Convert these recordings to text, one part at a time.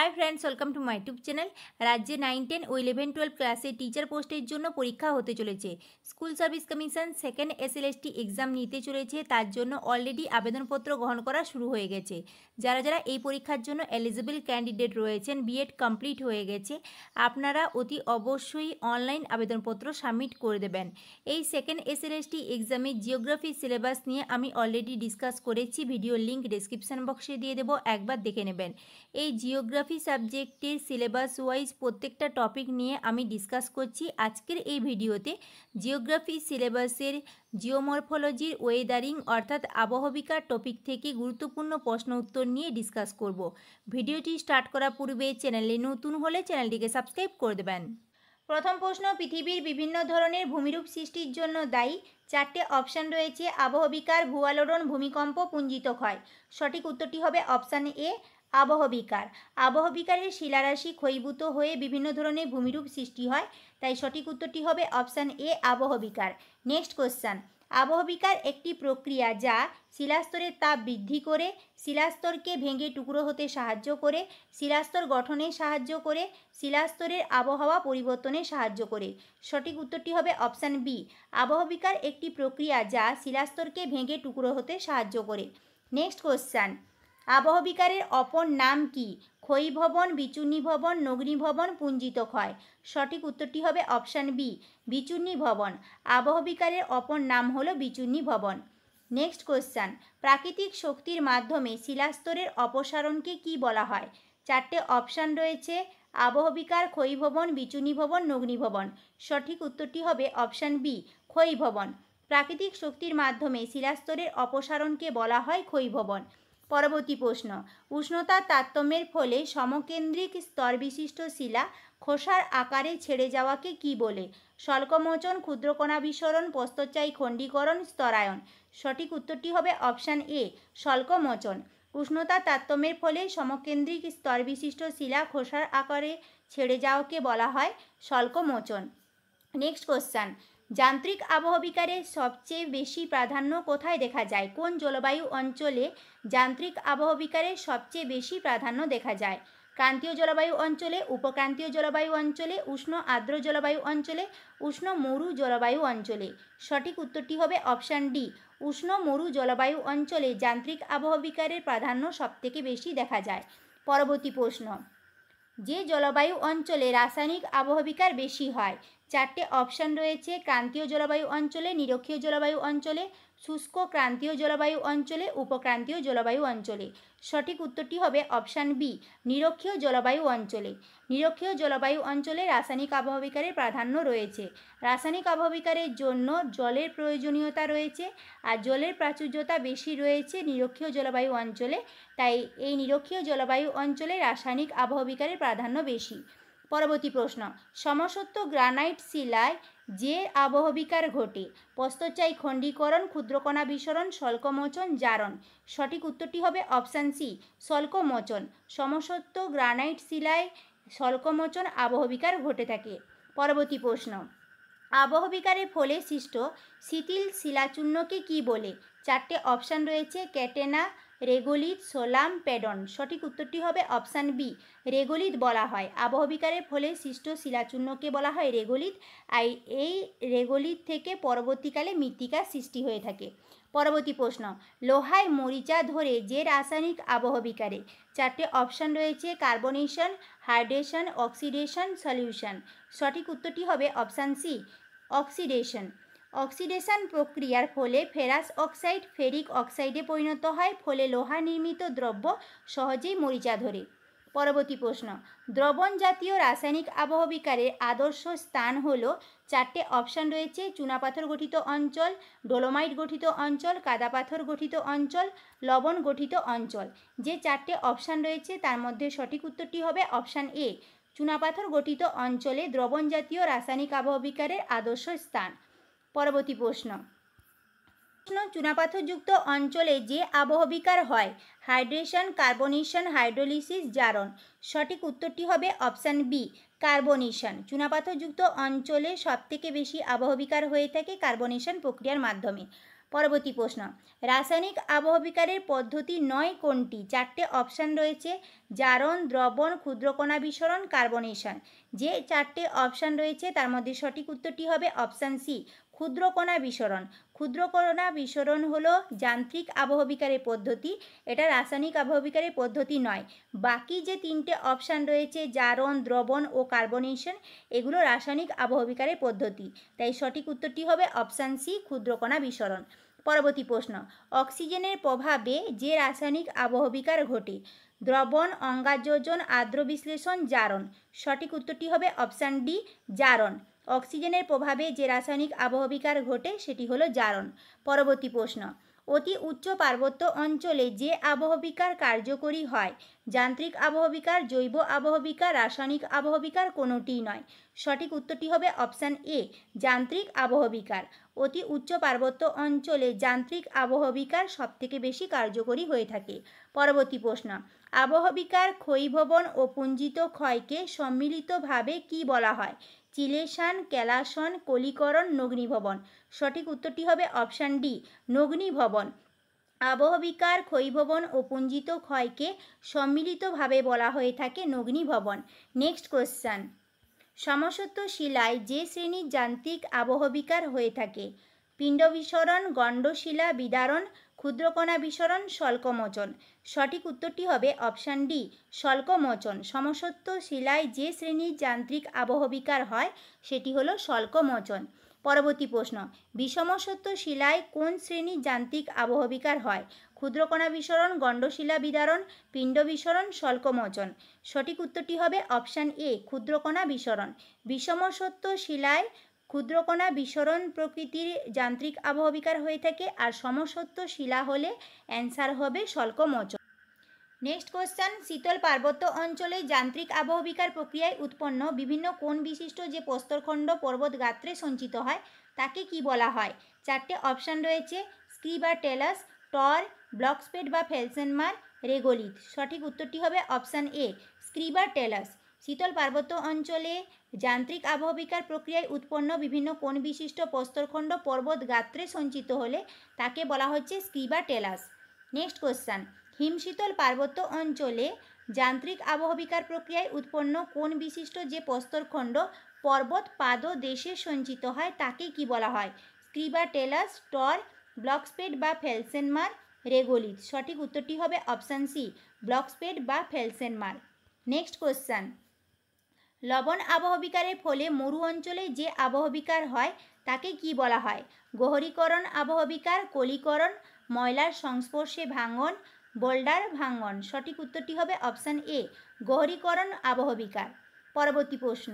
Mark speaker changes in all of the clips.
Speaker 1: High friends welcome to my YouTube channel. राज्य 9, 10 ও 11, 12 ক্লাসে teacher পোস্টের জন্য পরীক্ষা হতে চলেছে। School service commission second SLST exam নিতে চলেছে, তার জন্য অলরেডি আবেদনপত্র গ্রহণ করা শুরু হয়ে গেছে। যারা যারা এই পরীক্ষার জন্য এলিজিবল ক্যান্ডিডেট রয়েছেন, বিএড কমপ্লিট হয়ে গেছে, আপনারা অতি অবশ্যই অনলাইন আবেদনপত্র সাবমিট করে দেবেন। এই সেকেন্ড এসএলএসটি এক্সামে জিওগ্রাফি সিলেবাস নিয়ে আমি অলরেডি ডিসকাস করেছি, ভিডিও লিঙ্ক ডেসক্রিপশন বক্সে দিয়ে দেবো, একবার দেখে নেবেন। এই জিওগ্রাফি সাবজেক্টের সিলেবাস ওয়াইজ প্রত্যেকটা টপিক নিয়ে আমি ডিসকাস করছি। আজকের এই ভিডিওতে জিওগ্রাফি সিলেবাসের জিওমরফোলজির ওয়েদারিং অর্থাৎ আবহবিকার টপিক থেকে গুরুত্বপূর্ণ প্রশ্ন উত্তর নিয়ে ডিসকাস করব। ভিডিওটি স্টার্ট করার পূর্বে চ্যানেলে নতুন হলে চ্যানেলটিকে সাবস্ক্রাইব করে দেবেন। প্রথম প্রশ্ন, পৃথিবীর বিভিন্ন ধরনের ভূমিরূপ সৃষ্টির জন্য দায়ী চারটে অপশান রয়েছে। আবহবিকার, ভূয়ালোড়ন, ভূমিকম্প, পুঞ্জিত ক্ষয়। সঠিক উত্তরটি হবে অপশান এ, আবহবিকার। আবহবিকারের শিলারাশি ক্ষয়ীভূত হয়ে বিভিন্ন ধরনের ভূমিরূপ সৃষ্টি হয়, তাই সঠিক উত্তরটি হবে অপশান এ, আবহবিকার। নেক্সট কোশ্চেন, আবহবিকার একটি প্রক্রিয়া যা শিলাস্তরের তাপ বৃদ্ধি করে, শিলাস্তরকে ভেঙে টুকরো হতে সাহায্য করে, শিলাস্তর গঠনে সাহায্য করে, শিলাস্তরের আবহাওয়া পরিবর্তনে সাহায্য করে। সঠিক উত্তরটি হবে অপশান বি, আবহবিকার একটি প্রক্রিয়া যা শিলাস্তরকে ভেঙে টুকরো হতে সাহায্য করে। নেক্সট কোশ্চেন, আবহবিকারের অপর নাম কি? ক্ষয়ীভবন, বিচূর্ণীভবন, নগ্নীভবন, পুঞ্জিত ক্ষয়। সঠিক উত্তরটি হবে অপশান বি, বিচূর্ণীভবন। আবহবিকারের অপর নাম হলো বিচূর্ণীভবন। নেক্সট কোশ্চেন, প্রাকৃতিক শক্তির মাধ্যমে শিলাস্তরের অপসারণকে কি বলা হয়? চারটে অপশান রয়েছে, আবহবিকার, ক্ষয়ীভবন, বিচূর্ণীভবন, নগ্নীভবন। সঠিক উত্তরটি হবে অপশান বি, ক্ষয়ীভবন। প্রাকৃতিক শক্তির মাধ্যমে শিলাস্তরের অপসারণকে বলা হয় ক্ষয়ীভবন। পরবর্তী প্রশ্ন, উষ্ণতার তারতম্যের ফলে সমকেন্দ্রিক স্তর বিশিষ্ট শিলা খোসার আকারে ছেড়ে যাওয়াকে কি বলে? স্বল্পমোচন, ক্ষুদ্রকণা বিসরণ, প্রস্তরচায়ী খণ্ডীকরণ, স্তরায়ন। সঠিক উত্তরটি হবে অপশান এ, স্বল্পমোচন। উষ্ণতার তারতম্যের ফলে সমকেন্দ্রিক স্তর বিশিষ্ট শিলা খোসার আকারে ছেড়ে যাওয়াকে বলা হয় স্বল্পমোচন। নেক্সট কোশ্চেন, যান্ত্রিক আবহবিকারের সবচেয়ে বেশি প্রাধান্য কোথায় দেখা যায়? কোন জলবায়ু অঞ্চলে যান্ত্রিক আবহবিকারের সবচেয়ে বেশি প্রাধান্য দেখা যায়? ক্রান্তীয় জলবায়ু অঞ্চলে, উপক্রান্তীয় জলবায়ু অঞ্চলে, উষ্ণ আর্দ্র জলবায়ু অঞ্চলে, উষ্ণ মরু জলবায়ু অঞ্চলে। সঠিক উত্তরটি হবে অপশান ডি, উষ্ণ মরু জলবায়ু অঞ্চলে যান্ত্রিক আবহবিকারের প্রাধান্য সবথেকে বেশি দেখা যায়। পরবর্তী প্রশ্ন, যে জলবায়ু অঞ্চলে রাসায়নিক আবহবিকার বেশি হয়? চারটে অপশান রয়েছে, ক্রান্তীয় জলবায়ু অঞ্চলে, নিরক্ষীয় জলবায়ু অঞ্চলে, শুষ্ক ক্রান্তীয় জলবায়ু অঞ্চলে, উপক্রান্তীয় জলবায়ু অঞ্চলে। সঠিক উত্তরটি হবে অপশান বি, নিরক্ষীয় জলবায়ু অঞ্চলে। নিরক্ষীয় জলবায়ু অঞ্চলে রাসায়নিক আবহবিকারের প্রাধান্য রয়েছে। রাসায়নিক আবহবিকারের জন্য জলের প্রয়োজনীয়তা রয়েছে, আর জলের প্রাচুর্যতা বেশি রয়েছে নিরক্ষীয় জলবায়ু অঞ্চলে, তাই এই নিরক্ষীয় জলবায়ু অঞ্চলে রাসায়নিক আবহবিকারের প্রাধান্য বেশি। পরবর্তী প্রশ্ন, সমসত্ব গ্রানাইট শিলায় যে আবহবিকার ঘটে? প্রস্তরচায়ী খণ্ডীকরণ, ক্ষুদ্রকণা বিসরণ, স্বল্পমোচন, জারণ। সঠিক উত্তরটি হবে অপশান সি, স্বল্পমোচন। সমসত্ব গ্রানাইট শিলায় স্বল্পমোচন আবহবিকার ঘটে থাকে। পরবর্তী প্রশ্ন, আবহবিকারের ফলে সৃষ্ট শিথিল শিলাচূর্ণকে কি বলে? চারটে অপশান রয়েছে, ক্যাটেনা, রেগোলিথ, সোলাম, প্যাডন। সঠিক উত্তরটি হবে অপশান বি, রেগোলিথ বলা হয়। আবহবিকারের ফলে সৃষ্ট শিলাচূর্ণকে বলা হয় রেগোলিথ, আর এই রেগোলিথ থেকে পরবর্তীকালে মৃত্তিকার সৃষ্টি হয়ে থাকে। পরবর্তী প্রশ্ন, লোহায় মরিচা ধরে যে রাসায়নিক আবহবিকারে? চারটে অপশান রয়েছে, কার্বনেশন, হাইড্রেশন, অক্সিডেশন, সলিউশন। সঠিক উত্তরটি হবে অপশান সি, অক্সিডেশন। অক্সিডেশন প্রক্রিয়ার ফলে ফেরাস অক্সাইড ফেরিক অক্সাইডে পরিণত হয়, ফলে লোহা নির্মিত দ্রব্য সহজেই মরিচা ধরে। পরবর্তী প্রশ্ন, দ্রবণ জাতীয় রাসায়নিক আবহবিকারের আদর্শ স্থান হলো? চারটে অপশান রয়েছে, চুনাপাথর গঠিত অঞ্চল, ডোলোমাইট গঠিত অঞ্চল, কাদাপাথর গঠিত অঞ্চল, লবণ গঠিত অঞ্চল। যে চারটে অপশান রয়েছে তার মধ্যে সঠিক উত্তরটি হবে অপশান এ, চুনাপাথর গঠিত অঞ্চলে দ্রবণ জাতীয় রাসায়নিক আবহবিকারের আদর্শ স্থান। পরবর্তী প্রশ্ন, চুনাপাথরযুক্ত অঞ্চলে যে আবহবিকার হয়? হাইড্রেশন, কার্বনেশন, হাইড্রোলিসিস, জারণ। সঠিক উত্তরটি হবে অপশান বি, কার্বনেশন। চুনাপাথরযুক্ত অঞ্চলে সবথেকে বেশি আবহবিকার হয়ে থাকে কার্বনেশন প্রক্রিয়ার মাধ্যমে। পরবর্তী প্রশ্ন, রাসায়নিক আবহবিকারের পদ্ধতি 9 কোনটি? 4টে অপশান রয়েছে, জারণ, দ্রবণ, ক্ষুদ্রকণা বিসরণ, কার্বনেশন। যে 4টে অপশান রয়েছে তার মধ্যে সঠিক উত্তরটি হবে অপশান সি, ক্ষুদ্রকণা বিসরণ। ক্ষুদ্রকণা বিসরণ হলো যান্ত্রিক আবহবিকারের পদ্ধতি, এটা রাসায়নিক আবহবিকারের পদ্ধতি নয়। বাকি যে 3টে অপশান রয়েছে, জারণ, দ্রবণ ও কার্বনেশন, এগুলো রাসায়নিক আবহবিকারের পদ্ধতি। তাই সঠিক উত্তরটি হবে অপশান সি, ক্ষুদ্রকণা বিসরণ। পরবর্তী প্রশ্ন, অক্সিজেনের প্রভাবে যে রাসায়নিক আবহবিকার ঘটে? দ্রবণ, অঙ্গারযোজন, আর্দ্র বিশ্লেষণ, জারণ। সঠিক উত্তরটি হবে অপশান ডি, জারণ। অক্সিজেনের প্রভাবে যে রাসায়নিক আবহবিকার ঘটে সেটি হলো জারণ। পরবর্তী প্রশ্ন, অতি উচ্চ পার্বত্য অঞ্চলে যে আবহবিকার কার্যকরী হয়? যান্ত্রিক আবহবিকার, জৈব আবহবিকার, রাসায়নিক আবহবিকার, কোনোটিই নয়। সঠিক উত্তরটি হবে অপশান এ, যান্ত্রিক আবহবিকার। অতি উচ্চ পার্বত্য অঞ্চলে যান্ত্রিক আবহবিকার সবথেকে বেশি কার্যকরী হয়ে থাকে। পরবর্তী প্রশ্ন, আবহবিকার ক্ষয়ীভবন ও পুঞ্জিত ক্ষয়কে সম্মিলিতভাবে কি বলা হয়? চিলেশন, ক্যালাসন, কলিকরণ, নগ্নীভবন। সঠিক উত্তরটি হবে অপশান ডি, নগ্নীভবন। আবহবিকার ক্ষয়ীভবন ও পুঞ্জিত ক্ষয়কে সম্মিলিতভাবে বলা হয়ে থাকে নগ্নীভবন। নেক্সট কোশ্চেন, সমসত্ব শিলায় যে শ্রেণীর যান্ত্রিক আবহবিকার হয়ে থাকে? পিণ্ড বিসরণ, গণ্ডশিলা বিদারণ, ক্ষুদ্রকণা বিসরণ, স্বল্পমোচন। সঠিক উত্তরটি হবে অপশান ডি, স্বল্পমোচন। সমসত্ব শিলায় যে শ্রেণীর যান্ত্রিক আবহবিকার হয় সেটি হলো স্বল্পমোচন। পরবর্তী প্রশ্ন, বিষমসত্ব শিলায় কোন শ্রেণীর যান্ত্রিক আবহবিকার হয়? ক্ষুদ্রকণা বিসরণ, গণ্ডশিলা বিদারণ, পিণ্ড বিসরণ, স্বল্পমোচন। সঠিক উত্তরটি হবে অপশান এ, ক্ষুদ্রকণা বিসরণ। বিষমসত্ব শিলায় ক্ষুদ্রকণা বিসরণ প্রকৃতির যান্ত্রিক আবহবিকার হয়ে থাকে, আর সমসত্ব শিলা হলে অ্যান্সার হবে স্বল্পমোচন। নেক্সট কোশ্চেন, শীতল পার্বত্য অঞ্চলে যান্ত্রিক আবহবিকার প্রক্রিয়ায় উৎপন্ন বিভিন্ন কোণ বিশিষ্ট যে প্রস্তরখণ্ড পর্বত গাত্রে সঞ্চিত হয় তাকে কি বলা হয়? 4টে অপশান রয়েছে, স্ক্রি বা টেলাস, টর, ব্লকস্পেট বা ফেলসেনমার, রেগোলিথ। সঠিক উত্তরটি হবে অপশান এ, স্ক্রি বা টেলাস। শীতল পার্বত্য অঞ্চলে যান্ত্রিক আবহবিকার প্রক্রিয়ায় উৎপন্ন বিভিন্ন কোণ বিশিষ্ট প্রস্তরখণ্ড পর্বত গাত্রে সঞ্চিত হলে তাকে বলা হচ্ছে স্ক্রি বা টেলাস। নেক্সট কোশ্চেন, হিমশীতল পার্বত্য অঞ্চলে যান্ত্রিক আবহবিকার প্রক্রিয়ায় উৎপন্ন কোণ বিশিষ্ট যে প্রস্তরখণ্ড পর্বত পাদদেশে সঞ্চিত হয় তাকে কি বলা হয়? স্ক্রি বা টেলাস, টর, ব্লকস্পেট বা ফেলসেনমার, রেগোলিথ। সঠিক উত্তরটি হবে অপশান সি, ব্লকস্পেট বা ফেলসেনমার। নেক্সট কোশ্চেন, লবণ আবহবিকারের ফলে মরু অঞ্চলে যে আবহবিকার হয় তাকে কি বলা হয়? গহ্বরীকরণ আবহবিকার, কলিকরণ, ময়লার সংস্পর্শে ভাঙন, বোল্ডার ভাঙন। সঠিক উত্তরটি হবে অপশান এ, গহ্বরীকরণ আবহবিকার। পরবর্তী প্রশ্ন,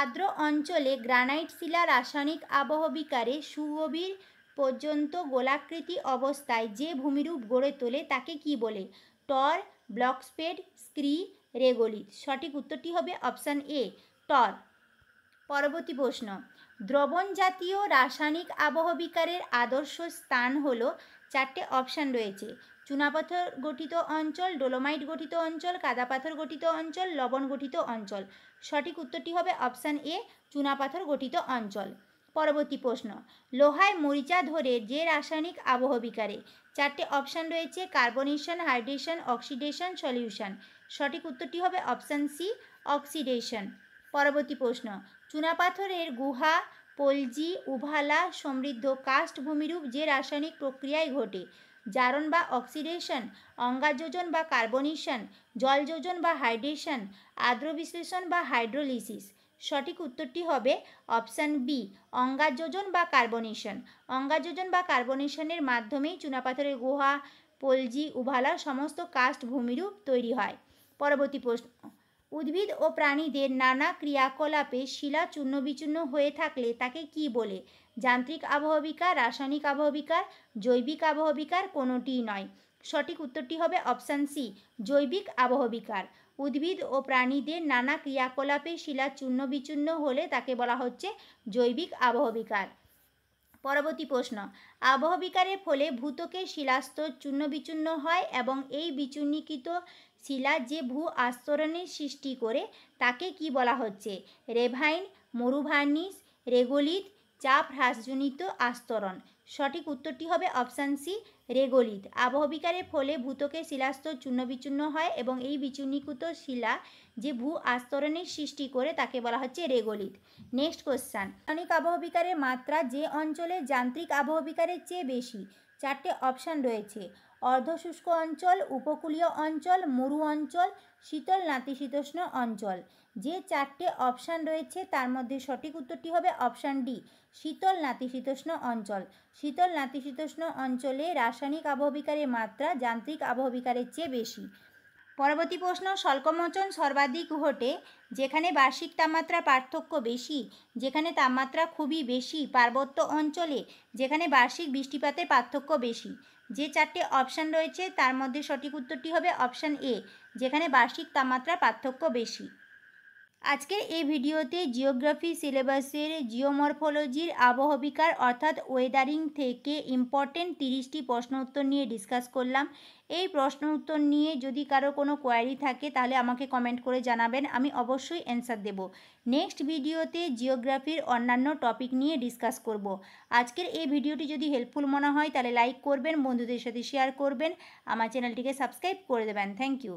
Speaker 1: আর্দ্র অঞ্চলে গ্রানাইট শিলা রাসায়নিক আবহবিকারে সুগভীর পর্যন্ত গোলাকৃতি অবস্থায় যে ভূমিরূপ গড়ে তোলে তাকে কি বলে? টর, ব্লকস্পেট, স্ক্রি, রেগোলিথ। সঠিক উত্তরটি হবে অপশান এ, টর। পরবর্তী প্রশ্ন, দ্রবণ জাতীয় রাসায়নিক আবহবিকারের আদর্শ স্থান হলো? 4টে অপশান রয়েছে, চুনাপাথর গঠিত অঞ্চল, ডোলোমাইট গঠিত অঞ্চল, কাদাপাথর গঠিত অঞ্চল, লবণ গঠিত অঞ্চল। সঠিক উত্তরটি হবে অপশান এ, চুনাপাথর গঠিত অঞ্চল। পরবর্তী প্রশ্ন, লোহায় মরিচা ধরে যে রাসায়নিক আবহবিকারে? 4টে অপশান রয়েছে, কার্বনেশন, হাইড্রেশন, অক্সিডেশন, সলিউশন। সঠিক উত্তরটি হবে অপশান সি, অক্সিডেশন। পরবর্তী প্রশ্ন, চুনাপাথরের গুহা, পলজি, উভালা সমৃদ্ধ কাস্ট ভূমিরূপ যে রাসায়নিক প্রক্রিয়ায় ঘটে? জারণ বা অক্সিডেশন, অঙ্গারযোজন বা কার্বনেশন, জলযোজন বা হাইড্রেশন, আর্দ্র বিশ্লেষণ বা হাইড্রোলিসিস। সঠিক উত্তরটি হবে অপশান বি, অঙ্গারযোজন বা কার্বনেশন। অঙ্গারযোজন বা কার্বনেশনের মাধ্যমেই চুনাপাথরের গুহা, পলজি, উভালা সমস্ত কাস্ট ভূমিরূপ তৈরি হয়। পরবর্তী প্রশ্ন, উদ্ভিদ ও প্রাণীদের নানা ক্রিয়াকলাপে শিলা চূর্ণবিচূর্ণ হয়ে থাকলে তাকে কি বলে? যান্ত্রিক আবহবিকার, রাসায়নিক আবহবিকার, জৈবিক আবহবিকার, কোনোটিই নয়। সঠিক উত্তরটি হবে অপশান সি, জৈবিক আবহবিকার। উদ্ভিদ ও প্রাণীদের নানা ক্রিয়াকলাপে শিলা চূর্ণবিচূর্ণ হলে তাকে বলা হচ্ছে জৈবিক আবহবিকার। পরবর্তী প্রশ্ন, আবহবিকারের ফলে ভূত্বকের শিলাস্তর চূর্ণবিচূর্ণ হয় এবং এই বিচূর্ণীকৃত শিলা যে ভূ আস্তরণের সৃষ্টি করে তাকে কি বলা হচ্ছে? রেভাইন, মরুভার্নিস, রেগোলিথ, চাপ হ্রাসজনিত আস্তরণ। সঠিক উত্তরটি হবে অপশান সি, রেগোলিথ। আবহবিকারের ফলে ভূত্বকের শিলাস্তর চূর্ণবিচূর্ণ হয় এবং এই বিচূর্ণীকৃত শিলা যে ভূ আস্তরণের সৃষ্টি করে তাকে বলা হচ্ছে রেগোলিথ। নেক্সট কোশ্চান, রাসায়নিক আবহবিকারের মাত্রা যে অঞ্চলে যান্ত্রিক আবহবিকারের চেয়ে বেশি। চারটে অপশান রয়েছে, অর্ধশুষ্ক অঞ্চল, উপকূলীয় অঞ্চল, মরু অঞ্চল, শীতল নাতিশীতোষ্ণ অঞ্চল। যে চারটে অপশান রয়েছে তার মধ্যে সঠিক উত্তরটি হবে অপশান ডি, শীতল নাতিশীতোষ্ণ অঞ্চল। শীতল নাতিশীতোষ্ণ অঞ্চলে রাসায়নিক আবহবিকারের মাত্রা যান্ত্রিক আবহবিকারের চেয়ে বেশি। পরবর্তী প্রশ্ন, স্বল্পমোচন সর্বাধিক ঘটে যেখানে বার্ষিক তাপমাত্রা পার্থক্য বেশি, যেখানে তাপমাত্রা খুবই বেশি, পার্বত্য অঞ্চলে, যেখানে বার্ষিক বৃষ্টিপাতের পার্থক্য বেশি। যে চারটে অপশান রয়েছে তার মধ্যে সঠিক উত্তরটি হবে অপশান এ, যেখানে বার্ষিক তাপমাত্রা পার্থক্য বেশি। আজকের এই ভিডিওতে জিওগ্রাফি সিলেবাসের জিওমরফোলজির আবহবিকার অর্থাৎ ওয়েদারিং থেকে ইম্পর্টেন্ট 30টি প্রশ্ন উত্তর নিয়ে ডিসকাস করলাম। এই প্রশ্ন উত্তর নিয়ে যদি কারো কোনো কোয়ারি থাকে তাহলে আমাকে কমেন্ট করে জানাবেন, আমি অবশ্যই অ্যান্সার দেব। নেক্সট ভিডিওতে জিওগ্রাফির অন্যান্য টপিক নিয়ে ডিসকাস করব। আজকের এই ভিডিওটি যদি হেল্পফুল মনে হয় তাহলে লাইক করবেন, বন্ধুদের সাথে শেয়ার করবেন, আমার চ্যানেলটিকে সাবস্ক্রাইব করে দেবেন। Thank you.